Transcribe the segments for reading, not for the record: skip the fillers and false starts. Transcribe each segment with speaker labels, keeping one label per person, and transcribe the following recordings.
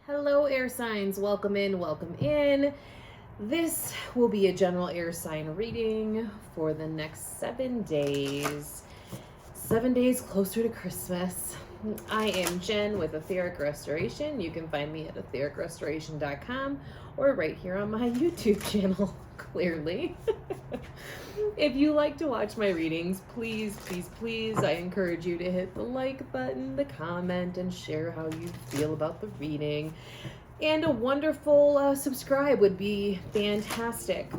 Speaker 1: Hello, air signs. Welcome in, welcome in. This will be a general air sign reading for the next 7 days. 7 days closer to Christmas. I am Jen with Etheric Restoration. You can find me at ethericrestoration.com or right here on my YouTube channel, clearly. If you like to watch my readings, please, I encourage you to hit the like button, the comment, and share how you feel about the reading. And a wonderful subscribe would be fantastic.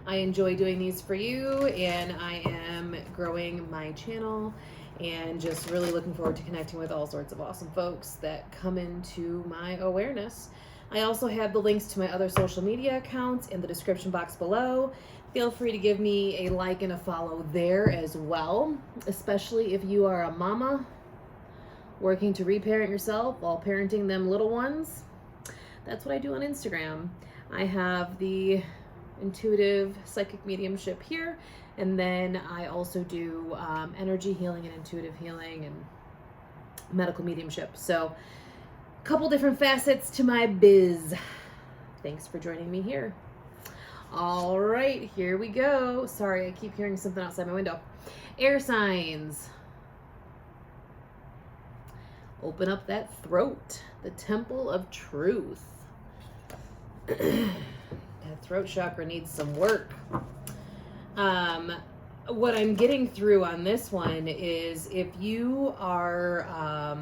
Speaker 1: I enjoy doing these for you, and I am growing my channel and just really looking forward to connecting with all sorts of awesome folks that come into my awareness. I also have the links to my other social media accounts in the description box below. Feel free to give me a like and a follow there as well, especially if you are a mama working to reparent yourself while parenting them little ones. That's what I do on Instagram. I have the intuitive psychic mediumship here, and then I also do energy healing and intuitive healing and medical mediumship. So a couple different facets to my biz. Thanks for joining me here. All right, here we go. Sorry, I keep hearing something outside my window. Air signs. Open up that throat, the temple of truth. That throat chakra needs some work. What I'm getting through on this one is if you are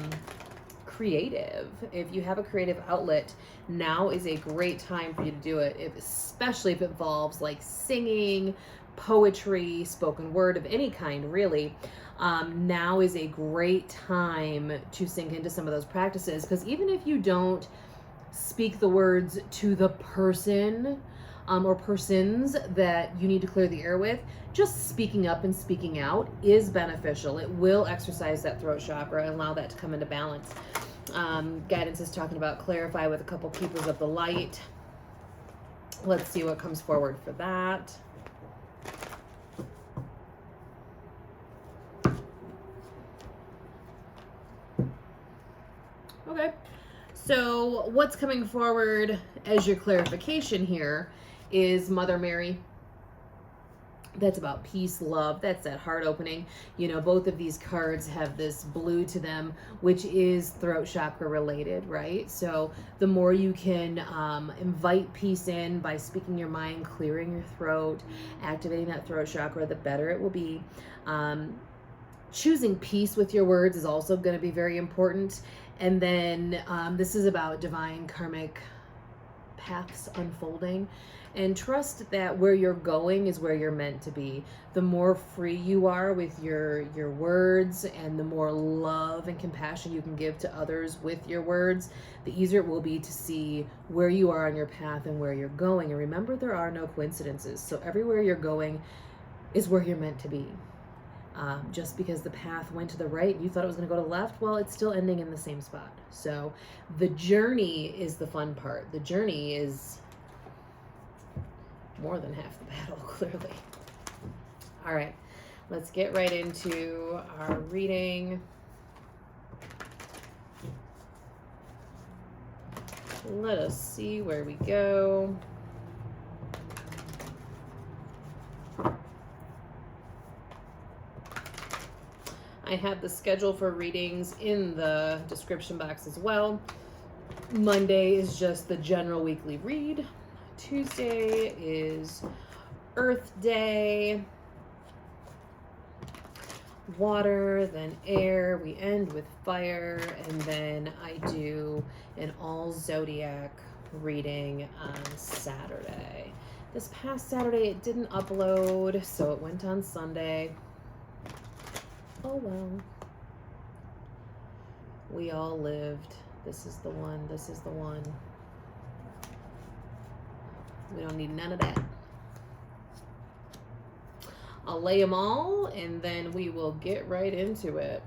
Speaker 1: creative, if you have a creative outlet, now is a great time for you to do it, especially if it involves like singing, poetry, spoken word of any kind, really. Now is a great time to sink into some of those practices, because even if you don't speak the words to the person or persons that you need to clear the air with, just speaking up and speaking out is beneficial. It will exercise that throat chakra and allow that to come into balance. Guidance is talking about clarify with a couple keepers of the light. Let's see what comes forward for that. Okay, so what's coming forward as your clarification here is Mother Mary. That's about peace, love. That's that heart opening. You know, both of these cards have this blue to them, which is throat chakra related, right? So the more you can invite peace in by speaking your mind, clearing your throat, activating that throat chakra, the better it will be. Choosing peace with your words is also going to be very important. And then this is about divine karmic paths unfolding. And trust that where you're going is where you're meant to be. The more free you are with your words, and the more love and compassion you can give to others with your words, the easier it will be to see where you are on your path and where you're going. And remember, there are no coincidences. So everywhere you're going is where you're meant to be. Just because the path went to the right and you thought it was going to go to the left, well, it's still ending in the same spot. So the journey is the fun part. The journey is more than half the battle, clearly. All right, let's get right into our reading. Let us see where we go. I have the schedule for readings in the description box as well. Monday is just the general weekly read. Tuesday is Earth Day. Water, then air. We end with fire. And then I do an all zodiac reading on Saturday. This past Saturday it didn't upload, so it went on Sunday. Oh well. We all lived. This is the one. This is the one. We don't need none of that. I'll lay them all, and then we will get right into it.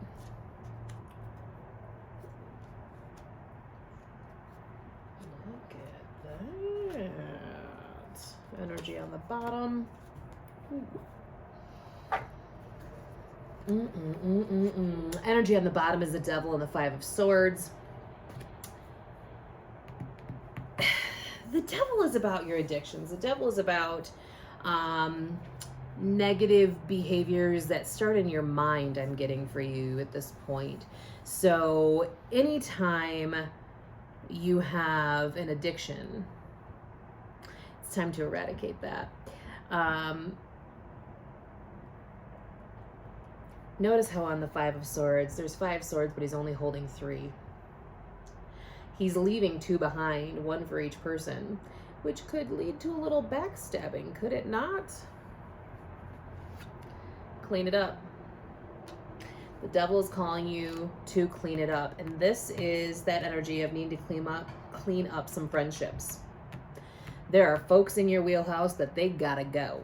Speaker 1: Look at that. Energy on the bottom. Ooh. Energy on the bottom is the devil and the 5 of swords. devil is about your addictions. The devil is about negative behaviors that start in your mind, I'm getting for you at this point. So anytime you have an addiction, it's time to eradicate that. Notice how on the 5 of Swords, there's 5 swords, but he's only holding 3. He's leaving 2 behind, 1 for each person, which could lead to a little backstabbing, could it not? Clean it up. The devil is calling you to clean it up. And this is that energy of needing to clean up some friendships. There are folks in your wheelhouse that they gotta go.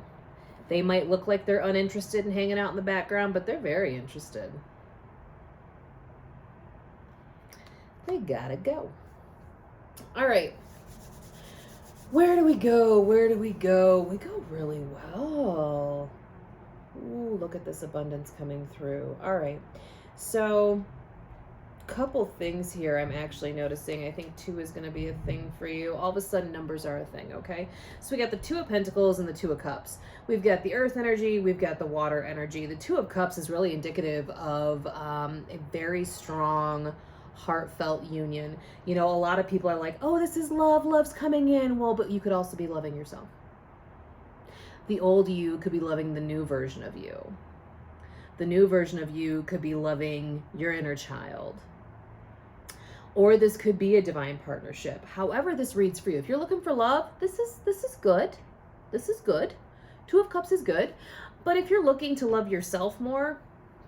Speaker 1: They might look like they're uninterested in hanging out in the background, but they're very interested. They gotta go. All right. Where do we go? Where do we go? We go really well. Ooh, look at this abundance coming through. All right. So, couple things here I'm actually noticing. I think 2 is going to be a thing for you. All of a sudden, numbers are a thing, okay? So we got the 2 of Pentacles and the 2 of Cups. We've got the Earth energy. We've got the water energy. The 2 of Cups is really indicative of a very strong, heartfelt union. You know, a lot of people are like, oh, this is love. Love's coming in. Well, but you could also be loving yourself. The old you could be loving the new version of you. The new version of you could be loving your inner child. Or this could be a divine partnership. However this reads for you. If you're looking for love, this is good. This is good. 2 of Cups is good. But if you're looking to love yourself more,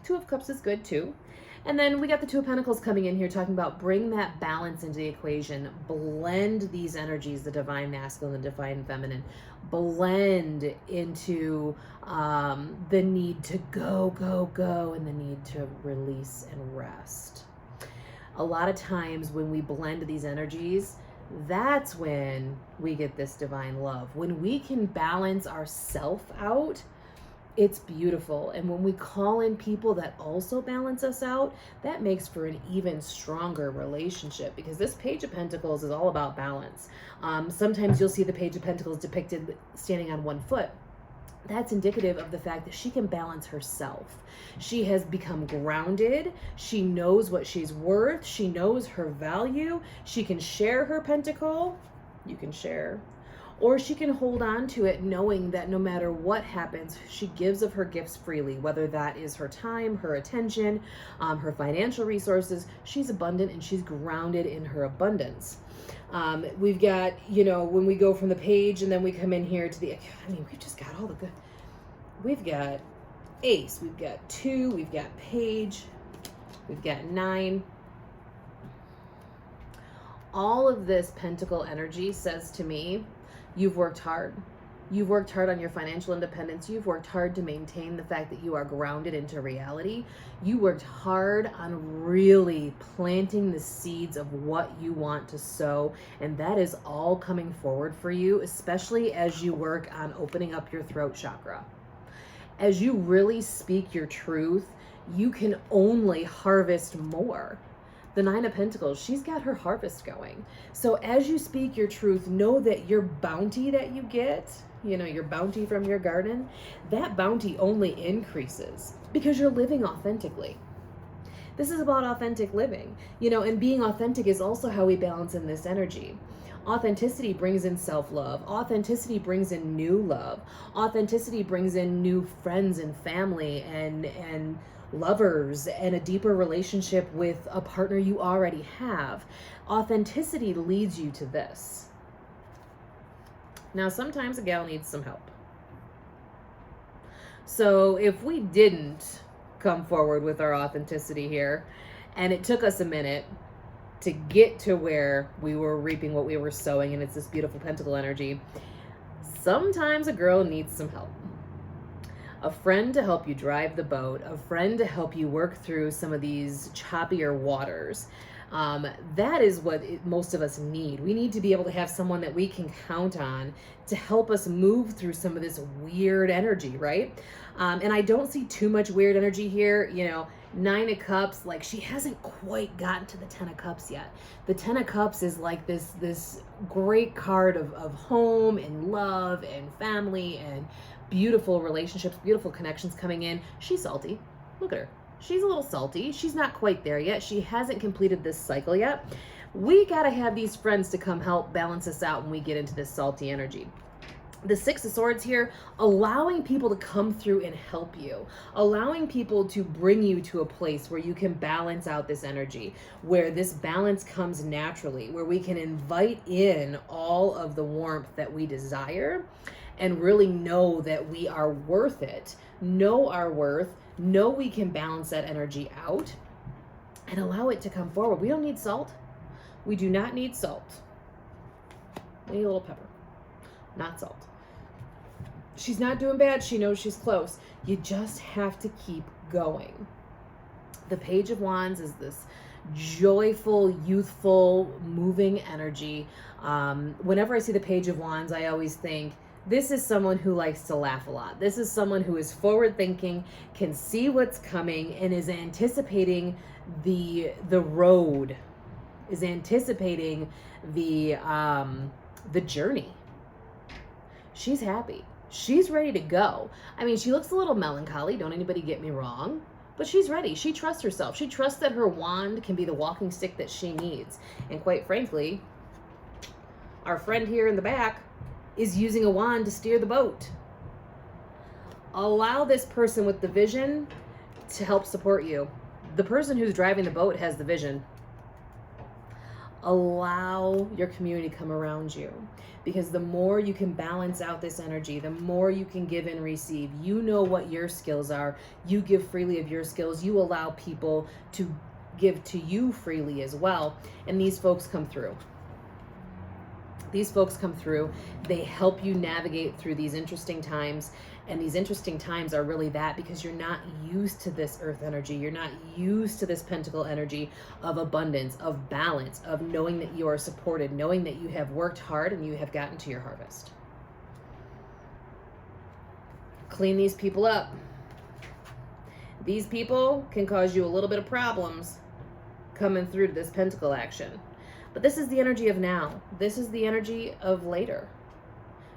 Speaker 1: 2 of Cups is good too. And then we got the 2 of Pentacles coming in here talking about bring that balance into the equation. Blend these energies, the divine masculine, the divine feminine. Blend into the need to go, and the need to release and rest. A lot of times when we blend these energies, that's when we get this divine love. When we can balance ourself out, it's beautiful. And when we call in people that also balance us out, that makes for an even stronger relationship, because this Page of Pentacles is all about balance. Sometimes you'll see the Page of Pentacles depicted standing on 1 foot. That's indicative of the fact that she can balance herself. She has become grounded. She knows what she's worth. She knows her value. She can share her pentacle. You can share. Or she can hold on to it knowing that no matter what happens, she gives of her gifts freely, whether that is her time, her attention, her financial resources. She's abundant and she's grounded in her abundance. We've got, you know, when we go from the page and then we come in here to the, I mean, we've just got all the good. We've got Ace, we've got 2, we've got Page, we've got 9. All of this pentacle energy says to me, you've worked hard. You've worked hard on your financial independence. You've worked hard to maintain the fact that you are grounded into reality. You worked hard on really planting the seeds of what you want to sow. And that is all coming forward for you, especially as you work on opening up your throat chakra. As you really speak your truth, you can only harvest more. The 9 of Pentacles, she's got her harvest going. So as you speak your truth, know that your bounty that you get, you know, your bounty from your garden, that bounty only increases because you're living authentically. This is about authentic living, you know, and being authentic is also how we balance in this energy. Authenticity brings in self-love. Authenticity brings in new love. Authenticity brings in new friends and family and lovers and a deeper relationship with a partner you already have. Authenticity leads you to this. Now, sometimes a gal needs some help. So if we didn't come forward with our authenticity here, and it took us a minute to get to where we were reaping what we were sowing, and it's this beautiful pentacle energy, sometimes a girl needs some help. A friend to help you drive the boat, a friend to help you work through some of these choppier waters. That is what most of us need. We need to be able to have someone that we can count on to help us move through some of this weird energy, right? And I don't see too much weird energy here. You know, Nine of Cups, like she hasn't quite gotten to the Ten of Cups yet. The Ten of Cups is like this great card of home and love and family and beautiful relationships, beautiful connections coming in. She's salty. Look at her. She's a little salty. She's not quite there yet. She hasn't completed this cycle yet. We got to have these friends to come help balance us out when we get into this salty energy. The Six of Swords here, allowing people to come through and help you, allowing people to bring you to a place where you can balance out this energy, where this balance comes naturally, where we can invite in all of the warmth that we desire and really know that we are worth it, know our worth, know we can balance that energy out and allow it to come forward. We don't need salt. We do not need salt. We need a little pepper, not salt. She's not doing bad. She knows she's close. You just have to keep going. The Page of Wands is this joyful, youthful, moving energy. Whenever I see the Page of Wands, I always think this is someone who likes to laugh a lot. This is someone who is forward thinking, can see what's coming, and is anticipating the road, is anticipating the journey. She's happy. She's ready to go. I mean, she looks a little melancholy. Don't anybody get me wrong. But she's ready. She trusts herself. She trusts that her wand can be the walking stick that she needs. And quite frankly, our friend here in the back is using a wand to steer the boat. Allow this person with the vision to help support you. The person who's driving the boat has the vision. Allow your community to come around you, because the more you can balance out this energy, the more you can give and receive. You know what your skills are. You give freely of your skills. You allow people to give to you freely as well. And these folks come through. These folks come through. They help you navigate through these interesting times. And these interesting times are really that because you're not used to this earth energy. You're not used to this pentacle energy of abundance, of balance, of knowing that you are supported, knowing that you have worked hard and you have gotten to your harvest. Clean these people up. These people can cause you a little bit of problems coming through to this pentacle action. But this is the energy of now. This is the energy of later.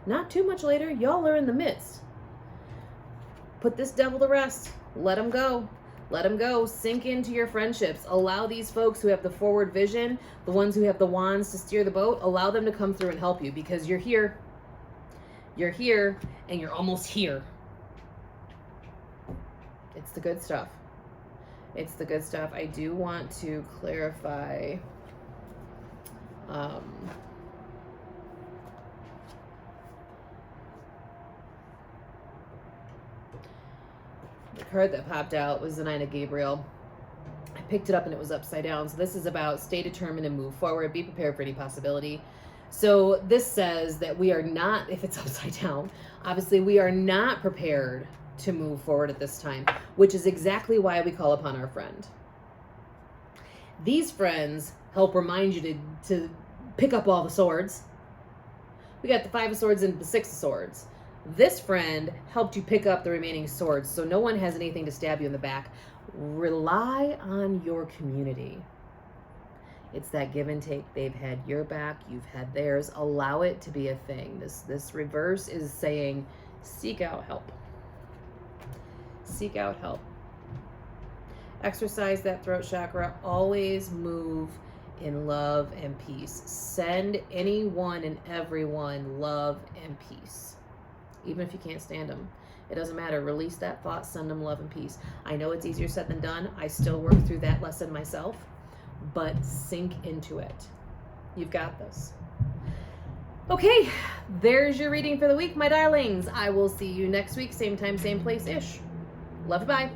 Speaker 1: Not too much later. Y'all are in the midst. Put this devil to rest. Let him go. Let him go. Sink into your friendships. Allow these folks who have the forward vision, the ones who have the wands to steer the boat, allow them to come through and help you, because you're here. You're here and you're almost here. It's the good stuff. It's the good stuff. I do want to clarify the card that popped out was the Nine of Gabriel. I picked it up and it was upside down. So this is about stay determined and move forward. Be prepared for any possibility. So this says that we are not, if it's upside down, obviously we are not prepared to move forward at this time, which is exactly why we call upon our friend. These friends help remind you to pick up all the swords. We got the Five of Swords and the Six of Swords. This friend helped you pick up the remaining swords, so no one has anything to stab you in the back. Rely on your community. It's that give and take. They've had your back, you've had theirs. Allow it to be a thing. This reverse is saying, seek out help. Seek out help. Exercise that throat chakra. Always move in love and peace. Send anyone and everyone love and peace. Even if you can't stand them. It doesn't matter. Release that thought. Send them love and peace. I know it's easier said than done. I still work through that lesson myself. But sink into it. You've got this. Okay, there's your reading for the week, my darlings. I will see you next week. Same time, same place-ish. Love you, bye.